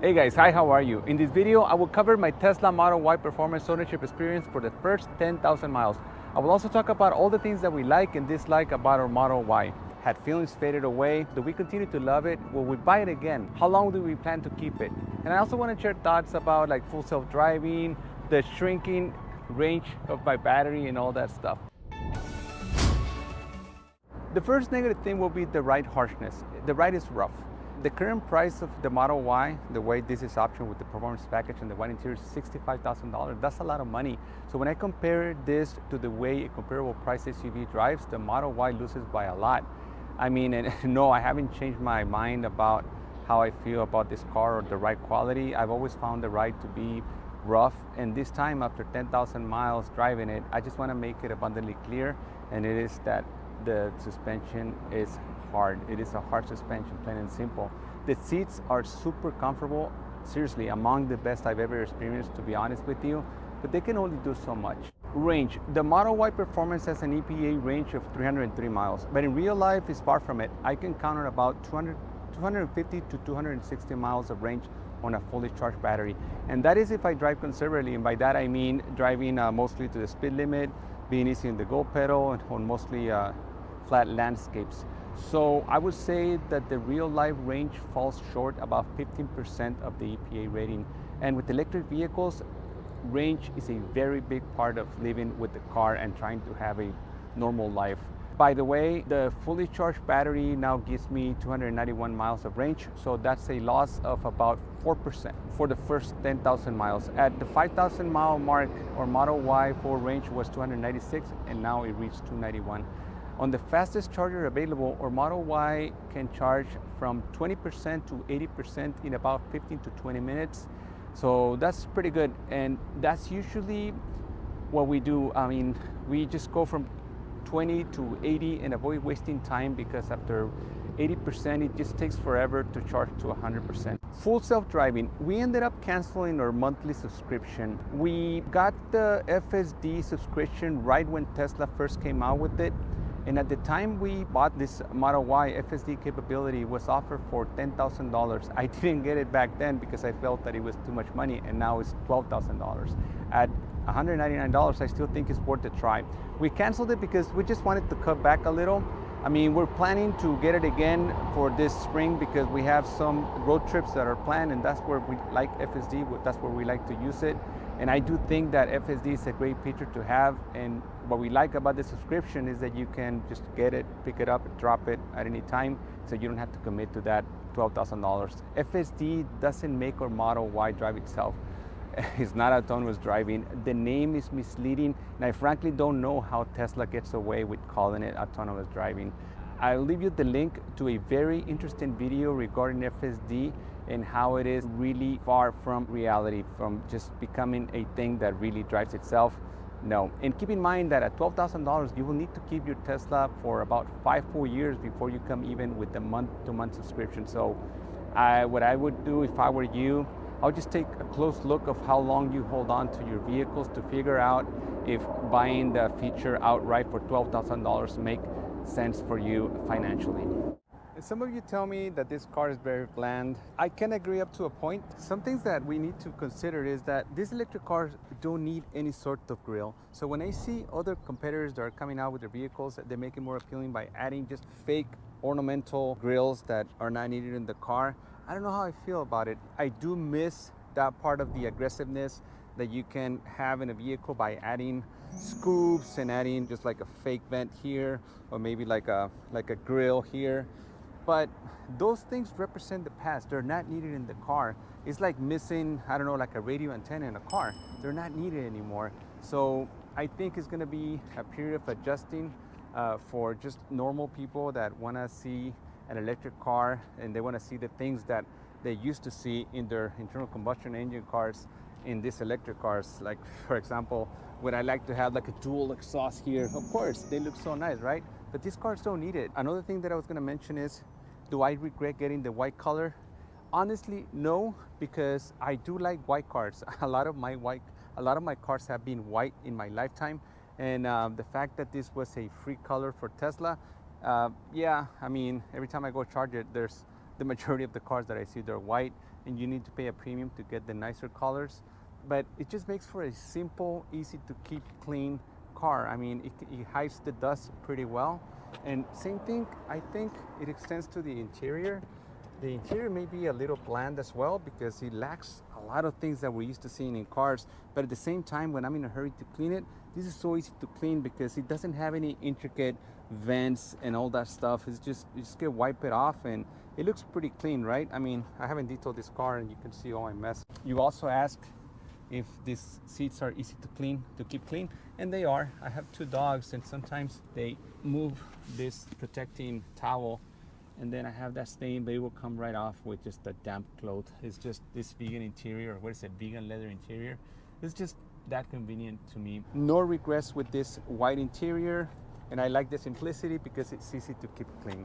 Hey guys, hi, how are you? In this video, I will cover my Tesla Model Y performance ownership experience for the first 10,000 miles. I will also talk about all the things that we like and dislike about our Model Y. Had feelings faded away? Do we continue to love it? Will we buy it again? How long do we plan to keep it? And I also want to share thoughts about like full self-driving, the shrinking range of my battery and all that stuff. The first negative thing will be the ride harshness. The ride is rough. The current price of the Model Y, the way this is optioned with the performance package and the white interior, is $65,000. That's a lot of money. So when I compare this to the way a comparable price SUV drives, the Model Y loses by a lot. I mean, and no, I haven't changed my mind about how I feel about this car or the ride quality. I've always found the ride to be rough, and this time after 10,000 miles driving it, I just want to make it abundantly clear, and it is that the suspension is hard. It is a hard suspension, plain and simple. The seats are super comfortable, seriously, among the best I've ever experienced, to be honest with you, but they can only do so much. Range. The Model Y Performance has an EPA range of 303 miles, but in real life it's far from it. I can count on about 250 to 260 miles of range on a fully charged battery, and that is if I drive conservatively, and by that I mean driving mostly to the speed limit, being easy on the go pedal, and on mostly flat landscapes. So I would say that the real life range falls short about 15% of the EPA rating. And with electric vehicles, range is a very big part of living with the car and trying to have a normal life. By the way, the fully charged battery now gives me 291 miles of range, so that's a loss of about 4% for the first 10,000 miles. At the 5,000 mile mark, our Model Y full range was 296, and now it reached 291. On the fastest charger available, our Model Y can charge from 20% to 80% in about 15 to 20 minutes. So that's pretty good, and that's usually what we do. I mean, we just go from 20 to 80 and avoid wasting time, because after 80% it just takes forever to charge to 100%. Full self-driving. We ended up canceling our monthly subscription. We got the FSD subscription right when Tesla first came out with it. And at the time we bought this Model Y, FSD capability was offered for $10,000. I didn't get it back then because I felt that it was too much money, and now it's $12,000. At $199, I still think it's worth a try. We canceled it because we just wanted to cut back a little. I mean, we're planning to get it again for this spring because we have some road trips that are planned, and that's where we like FSD, that's where we like to use it. And I do think that FSD is a great feature to have, and what we like about the subscription is that you can just get it, pick it up, drop it at any time, so you don't have to commit to that $12,000. FSD doesn't make our Model Y drive itself. It's not autonomous driving. The name is misleading, and I frankly don't know how Tesla gets away with calling it autonomous driving. I'll leave you the link to a very interesting video regarding FSD and how it is really far from reality, from just becoming a thing that really drives itself. No. And keep in mind that at $12,000, you will need to keep your Tesla for about 5 full years before you come even with the month-to-month subscription. So what I would do if I were you, I would just take a close look of how long you hold on to your vehicles to figure out if buying the feature outright for $12,000 make sense for you financially. Some of you tell me that this car is very bland. I can agree up to a point. Some things that we need to consider is that these electric cars don't need any sort of grille. So when I see other competitors that are coming out with their vehicles, they make it more appealing by adding just fake ornamental grills that are not needed in the car. I don't know how I feel about it. I do miss that part of the aggressiveness that you can have in a vehicle by adding scoops and adding just like a fake vent here, or maybe like a grill here. But those things represent the past. They're not needed in the car. It's like missing, I don't know, like a radio antenna in a car. They're not needed anymore. So I think it's gonna be a period of adjusting for just normal people that wanna see an electric car, and they wanna see the things that they used to see in their internal combustion engine cars in these electric cars. Like, for example, would I like to have like a dual exhaust here? Of course, they look so nice, right? But these cars don't need it. Another thing that I was gonna mention is, do I regret getting the white color? Honestly, no, because I do like white cars. A lot of my cars have been white in my lifetime, and the fact that this was a free color for Tesla, yeah, I mean, every time I go charge it, there's the majority of the cars that I see, they're white, and you need to pay a premium to get the nicer colors. But it just makes for a simple, easy to keep clean car. I mean, it hides the dust pretty well. And same thing, I think it extends to the interior. The interior may be a little bland as well because it lacks a lot of things that we're used to seeing in cars. But at the same time, when I'm in a hurry to clean it, this is so easy to clean because it doesn't have any intricate vents and all that stuff. It's just, you just can wipe it off and it looks pretty clean, right? I mean, I haven't detailed this car and you can see all my mess. You also ask if these seats are easy to clean, to keep clean, and they are. I have 2 dogs and sometimes they move this protecting towel and then I have that stain, but it will come right off with just a damp cloth. It's just this vegan interior, or what is it, vegan leather interior. It's just that convenient to me. No regrets with this white interior, and I like the simplicity because it's easy to keep clean.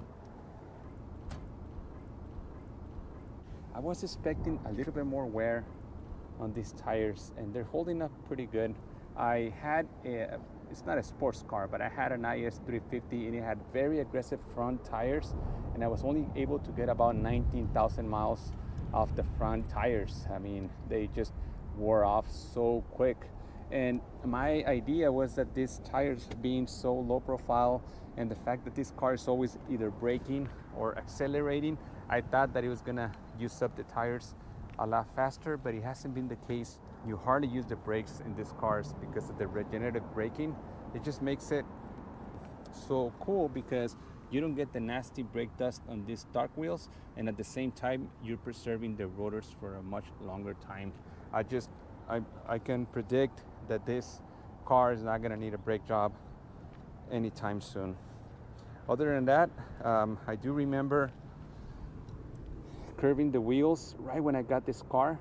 I was expecting a little bit more wear on these tires, and they're holding up pretty good. I had it's not a sports car, but I had an IS 350 and it had very aggressive front tires, and I was only able to get about 19,000 miles off the front tires. I mean, they just wore off so quick. And my idea was that these tires being so low profile and the fact that this car is always either braking or accelerating, I thought that it was gonna use up the tires a lot faster, but it hasn't been the case. You hardly use the brakes in these cars because of the regenerative braking. It just makes it so cool because you don't get the nasty brake dust on these dark wheels, and at the same time you're preserving the rotors for a much longer time. I can predict that this car is not gonna need a brake job anytime soon. Other than that, I do remember curving the wheels right when I got this car,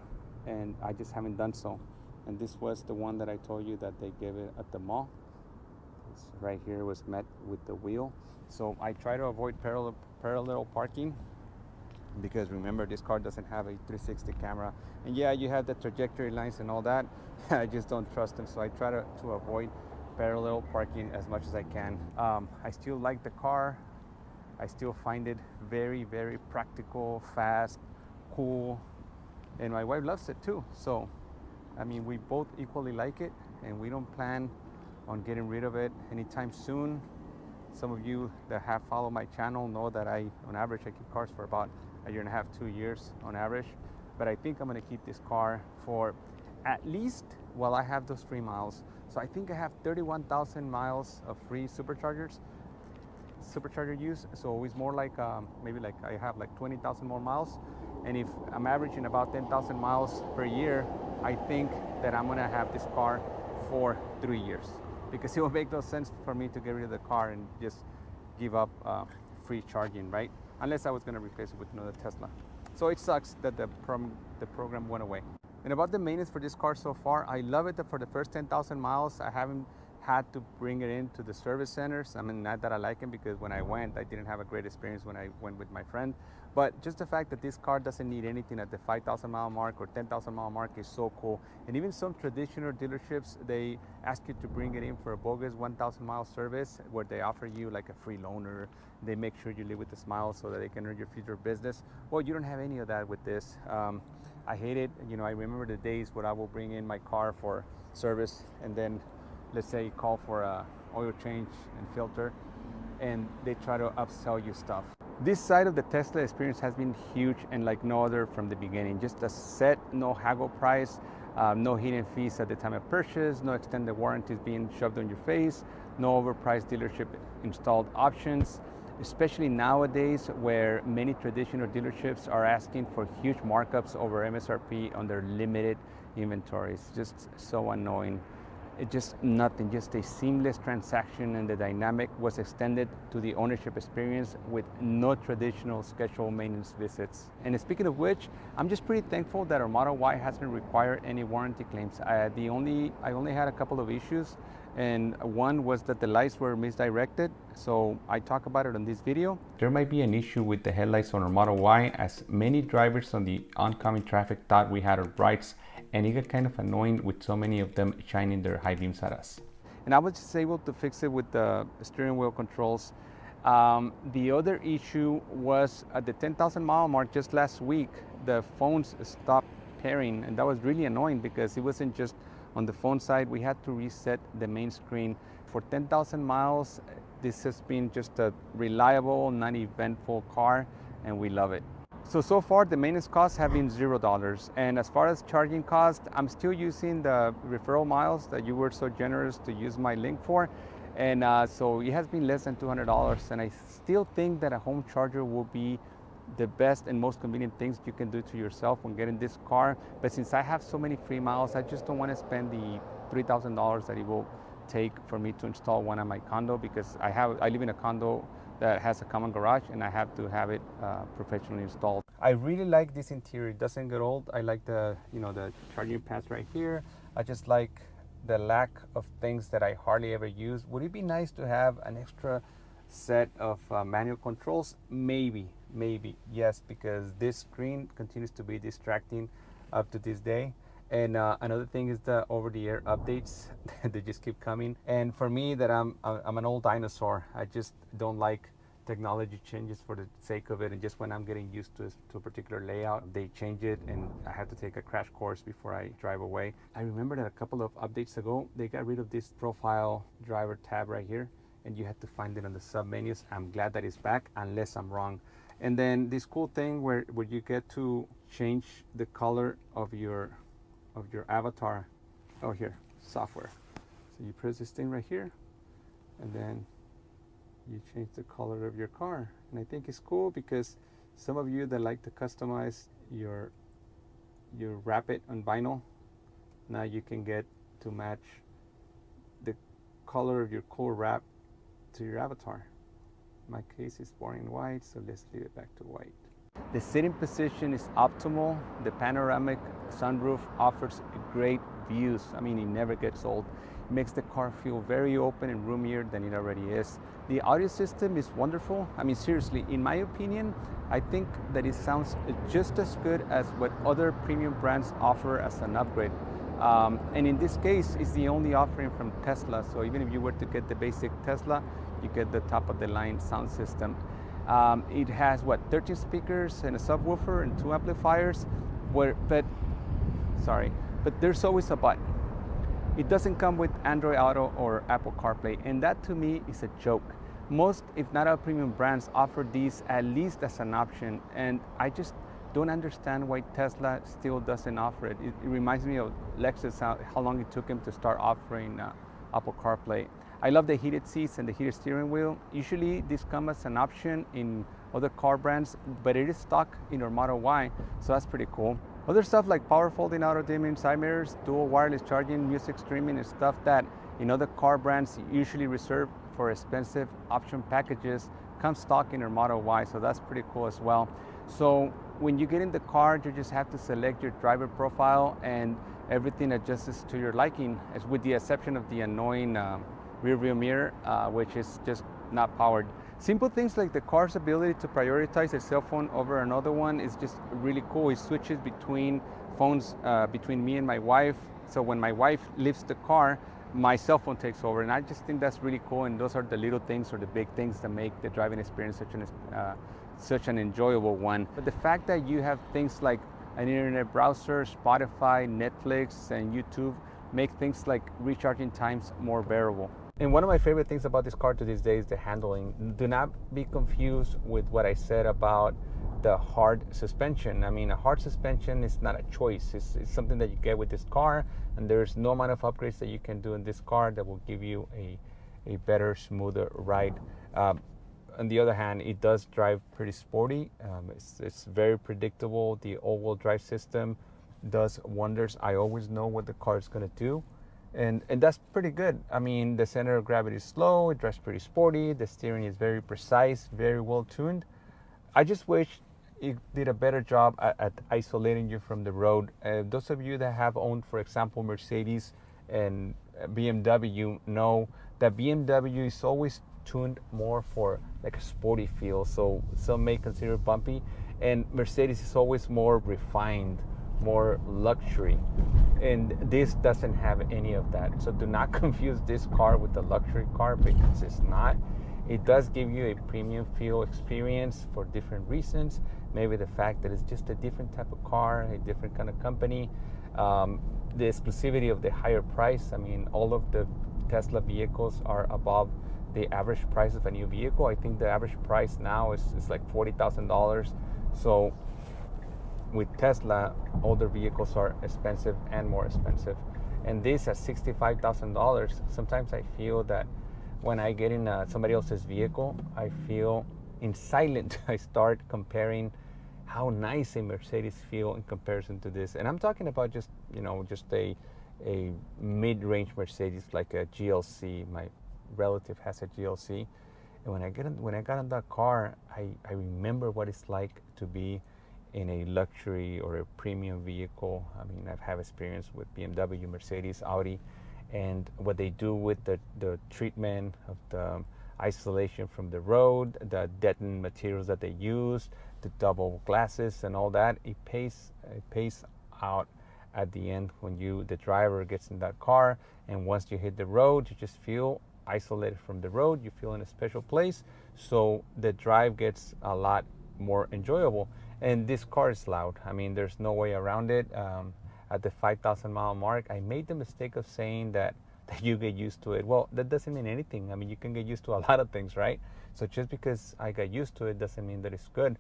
and I just haven't done so. And this was the one that I told you that they gave it at the mall. It's right here was met with the wheel. So I try to avoid parallel parking because remember, this car doesn't have a 360 camera. And yeah, you have the trajectory lines and all that. I just don't trust them, so I try to avoid parallel parking as much as I can. I still like the car. I still find it very, very practical, fast, cool, and my wife loves it too. So, I mean, we both equally like it, and we don't plan on getting rid of it anytime soon. Some of you that have followed my channel know that on average, I keep cars for about 1.5 years, 2 years on average. But I think I'm gonna keep this car for at least while I have those free miles. So I think I have 31,000 miles of free supercharger use. So it's more like maybe like I have like 20,000 more miles. And if I'm averaging about 10,000 miles per year, I think that I'm gonna have this car for 3 years, because it will make no sense for me to get rid of the car and just give up free charging, right? Unless I was gonna replace it with another Tesla. So it sucks that the program went away. And about the maintenance for this car so far, I love it that for the first 10,000 miles, I haven't had to bring it into the service centers. I mean, not that I like them, because when I went, I didn't have a great experience when I went with my friend. But just the fact that this car doesn't need anything at the 5,000 mile mark or 10,000 mile mark is so cool. And even some traditional dealerships, they ask you to bring it in for a bogus 1,000 mile service where they offer you like a free loaner. They make sure you live with a smile so that they can earn your future business. Well, you don't have any of that with this. I hate it. You know, I remember the days where I will bring in my car for service, and then let's say you call for a oil change and filter, and they try to upsell you stuff. This side of the Tesla experience has been huge and like no other from the beginning. Just a set, no haggle price, no hidden fees at the time of purchase, no extended warranties being shoved on your face, no overpriced dealership installed options, especially nowadays where many traditional dealerships are asking for huge markups over MSRP on their limited inventories. Just so annoying. It's just nothing, just a seamless transaction, and the dynamic was extended to the ownership experience with no traditional scheduled maintenance visits. And speaking of which, I'm just pretty thankful that our Model Y hasn't required any warranty claims. I only had a couple of issues, and one was that the lights were misdirected, so I talk about it on this video. There might be an issue with the headlights on our Model Y, as many drivers on the oncoming traffic thought we had our brights, and it got kind of annoying with so many of them shining their high beams at us. And I was just able to fix it with the steering wheel controls. The other issue was at the 10,000 mile mark just last week, the phones stopped pairing, and that was really annoying because it wasn't just on the phone side. We had to reset the main screen. For 10,000 miles, this has been just a reliable, non-eventful car, and we love it. So far the maintenance costs have been $0. And as far as charging cost, I'm still using the referral miles that you were so generous to use my link for. And so it has been less than $200. And I still think that a home charger will be the best and most convenient things you can do to yourself when getting this car. But since I have so many free miles, I just don't want to spend the $3,000 that it will take for me to install one at my condo, because I live in a condo that has a common garage, and I have to have it professionally installed. I really like this interior. It doesn't get old. I like the charging pads right here. I just like the lack of things that I hardly ever use. Would it be nice to have an extra set of manual controls? Maybe, yes, because this screen continues to be distracting up to this day. And another thing is the over-the-air updates. They just keep coming. And for me, that I'm an old dinosaur. I just don't like technology changes for the sake of it. And just when I'm getting used to a particular layout, they change it, and I have to take a crash course before I drive away. I remember that a couple of updates ago, they got rid of this profile driver tab right here, and you had to find it on the sub-menus. I'm glad that it's back, unless I'm wrong. And then this cool thing where you get to change the color of your avatar. Oh, here, software. So you press this thing right here, and then you change the color of your car. And I think it's cool because some of you that like to customize your wrap it on vinyl, now you can get to match the color of your cool wrap to your avatar. In my case, it's boring white, so let's leave it back to white. The sitting position is optimal. The panoramic sunroof offers great views. I mean, it never gets old. It makes the car feel very open and roomier than it already is. The audio system is wonderful. I mean, seriously, in my opinion, I think that it sounds just as good as what other premium brands offer as an upgrade. And in this case, it's the only offering from Tesla. So even if you were to get the basic Tesla, you get the top of the line sound system. It has 13 speakers and a subwoofer and 2 amplifiers, but there's always a but. It doesn't come with Android Auto or Apple CarPlay, and that to me is a joke. Most, if not all, premium brands offer these at least as an option, and I just don't understand why Tesla still doesn't offer it. It reminds me of Lexus, how long it took them to start offering Apple CarPlay. I love the heated seats and the heated steering wheel. Usually these come as an option in other car brands, but it is stock in our Model Y, so that's pretty cool. Other stuff like power folding auto dimming side mirrors, dual wireless charging, music streaming, and stuff that in other car brands usually reserved for expensive option packages comes stock in our Model Y, so that's pretty cool as well. So when you get in the car, you just have to select your driver profile and everything adjusts to your liking, as with the exception of the annoying rear view mirror, which is just not powered. Simple things like the car's ability to prioritize a cell phone over another one is just really cool. It switches between phones between me and my wife. So when my wife leaves the car, my cell phone takes over, and I just think that's really cool. And those are the little things or the big things that make the driving experience such an enjoyable one. But the fact that you have things like an internet browser, Spotify, Netflix, and YouTube make things like recharging times more bearable. And one of my favorite things about this car to this day is the handling. Do not be confused with what I said about the hard suspension. I mean, a hard suspension is not a choice. It's something that you get with this car, and there's no amount of upgrades that you can do in this car that will give you a better, smoother ride. On the other hand, it does drive pretty sporty. It's very predictable. The all-wheel drive system does wonders. I always know what the car is going to do. And that's pretty good. I mean, the center of gravity is slow, it drives pretty sporty, the steering is very precise, very well tuned. I just wish it did a better job at isolating you from the road. Those of you that have owned, for example, Mercedes and BMW know that BMW is always tuned more for like a sporty feel, so some may consider it bumpy, and Mercedes is always more refined, more luxury, and this doesn't have any of that. So do not confuse this car with the luxury car, because it's not. It does give you a premium feel experience for different reasons, maybe the fact that it's just a different type of car, a different kind of company, the exclusivity of the higher price. I mean, all of the Tesla vehicles are above the average price of a new vehicle. I think the average price now is like $40,000. So with Tesla, older vehicles are expensive and more expensive. And this at $65,000, sometimes I feel that when I get in somebody else's vehicle, I feel in silent, I start comparing how nice a Mercedes feel in comparison to this. And I'm talking about just, just a mid-range Mercedes, like a GLC. My relative has a GLC. And when I got in that car, I remember what it's like to be in a luxury or a premium vehicle. I mean, I've had experience with BMW, Mercedes, Audi, and what they do with the treatment of the isolation from the road, the deadened materials that they use, the double glasses and all that, it pays out at the end when the driver gets in that car, and once you hit the road, you just feel isolated from the road, you feel in a special place, so the drive gets a lot more enjoyable. And this car is loud. I mean, there's no way around it. At the 5,000 mile mark, I made the mistake of saying that you get used to it. Well, that doesn't mean anything. I mean, you can get used to a lot of things, right? So just because I got used to it doesn't mean that it's good.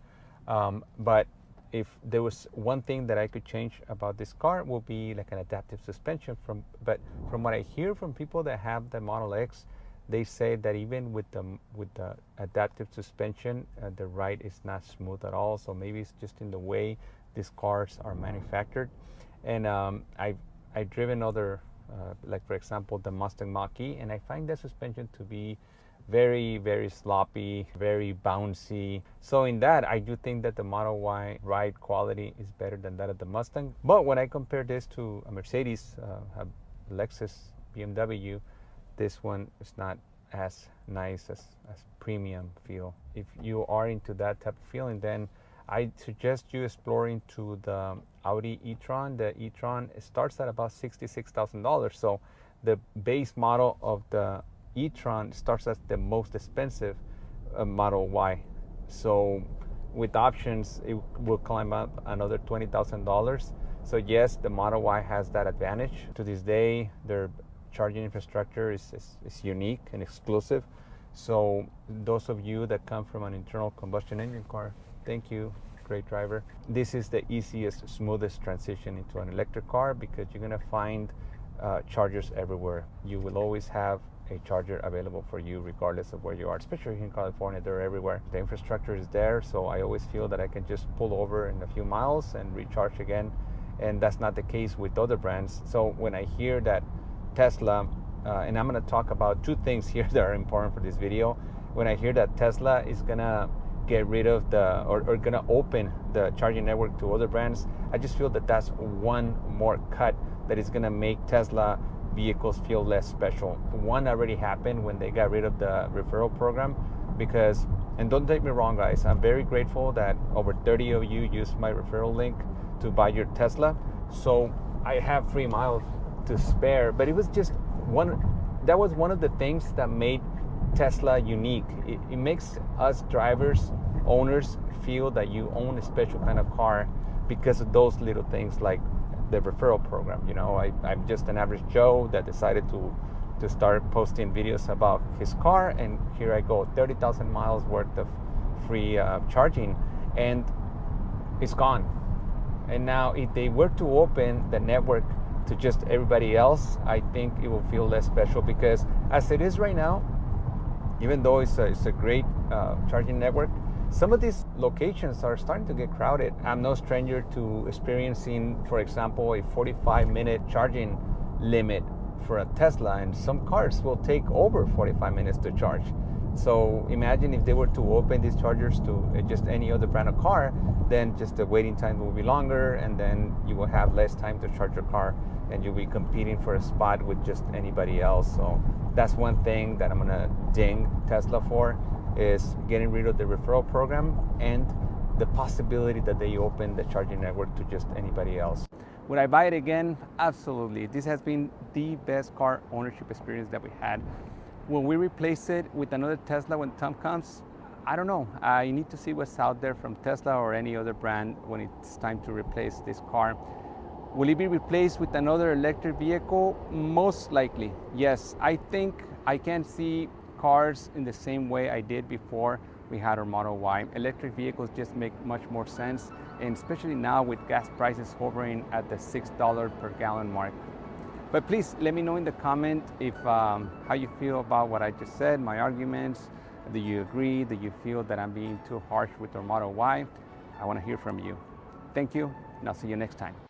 But if there was one thing that I could change about this car, it will be like an adaptive suspension. But from what I hear from people that have the Model X, they say that even with the adaptive suspension, the ride is not smooth at all. So maybe it's just in the way these cars are manufactured. And I've driven other, like for example, the Mustang Mach-E, and I find that suspension to be very, very sloppy, very bouncy. So in that, I do think that the Model Y ride quality is better than that of the Mustang. But when I compare this to a Mercedes, a Lexus, BMW, this one is not as nice as premium feel. If you are into that type of feeling, then I suggest you exploring to the Audi e-tron. The e-tron starts at about $66,000. So the base model of the e-tron starts as the most expensive Model Y. So with options, it will climb up another $20,000. So yes, the Model Y has that advantage. To this day, their charging infrastructure is unique and exclusive. So those of you that come from an internal combustion engine car, thank you, great driver. This is the easiest, smoothest transition into an electric car because you're gonna find chargers everywhere. You will always have a charger available for you regardless of where you are, especially here in California, they're everywhere. The infrastructure is there, so I always feel that I can just pull over in a few miles and recharge again, and that's not the case with other brands. So when I hear that Tesla, and I'm going to talk about two things here that are important for this video. When I hear that Tesla is going to get rid of or going to open the charging network to other brands, I just feel that that's one more cut that is going to make Tesla vehicles feel less special. One already happened when they got rid of the referral program because, and don't take me wrong guys, I'm very grateful that over 30 of you used my referral link to buy your Tesla. So I have 3 miles to spare, but it was just that was one of the things that made Tesla unique. It makes us drivers, owners, feel that you own a special kind of car because of those little things like the referral program. I'm just an average Joe that decided to start posting videos about his car, and here I go, 30,000 miles worth of free charging, and it's gone. And now if they were to open the network to just everybody else, I think it will feel less special because as it is right now, even though it's a great charging network, some of these locations are starting to get crowded. I'm no stranger to experiencing, for example, a 45-minute charging limit for a Tesla, and some cars will take over 45 minutes to charge. So imagine if they were to open these chargers to just any other brand of car, then just the waiting time will be longer, and then you will have less time to charge your car, and you'll be competing for a spot with just anybody else. So that's one thing that I'm gonna ding Tesla for, is getting rid of the referral program and the possibility that they open the charging network to just anybody else. Would I buy it again? Absolutely. This has been the best car ownership experience that we had. When we replace it with another Tesla when time comes, I don't know. I need to see what's out there from Tesla or any other brand when it's time to replace this car. Will it be replaced with another electric vehicle? Most likely, yes. I think I can see cars in the same way I did before we had our Model Y. Electric vehicles just make much more sense, and especially now with gas prices hovering at the $6 per gallon mark. But please let me know in the comment if how you feel about what I just said, my arguments. Do you agree? Do you feel that I'm being too harsh with our Model Y? I want to hear from you. Thank you, and I'll see you next time.